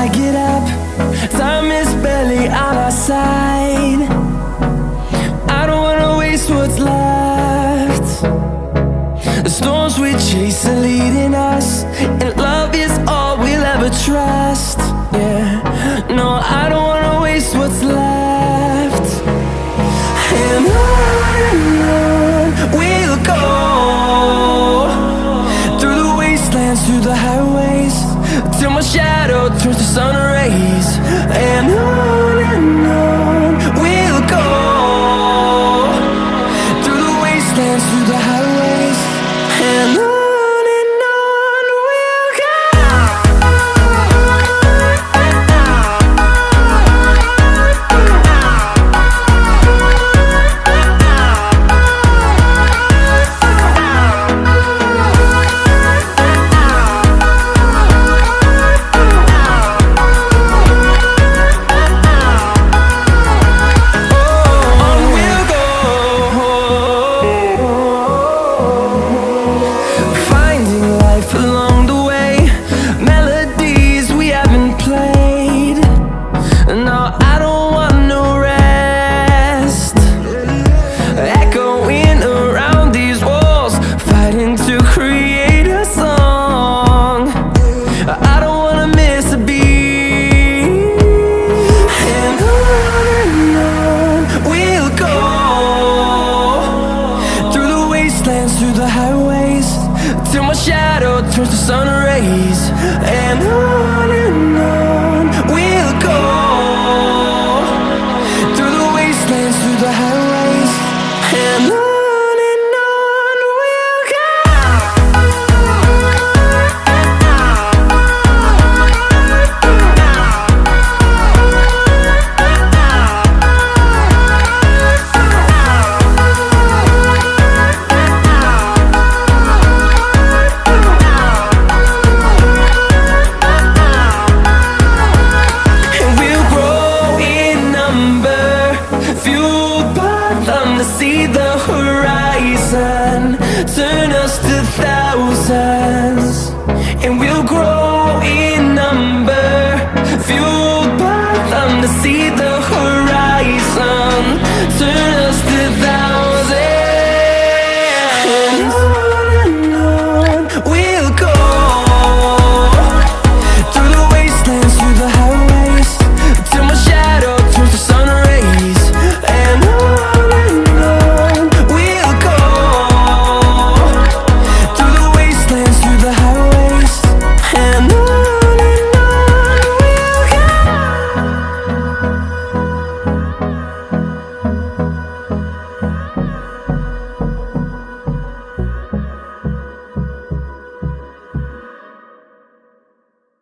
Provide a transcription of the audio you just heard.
I get up, time is barely on our side. I don't wanna waste what's left. The storms we chase are leading us, and love is all we'll ever trust. Yeah, no, I don't wanna waste what's left. And on we'll go, through the wastelands, through the highways, till my shadow turns to sun rays. And on we'll go, through the wastelands, through the highways, and on we'll go. Through the highways, till my shadow turns to sun rays. And on we'll go, through the wastelands, through the highways, and on we'll go. To see the horizon turn us to thousands, and we'll grow in number, fueled by them to see the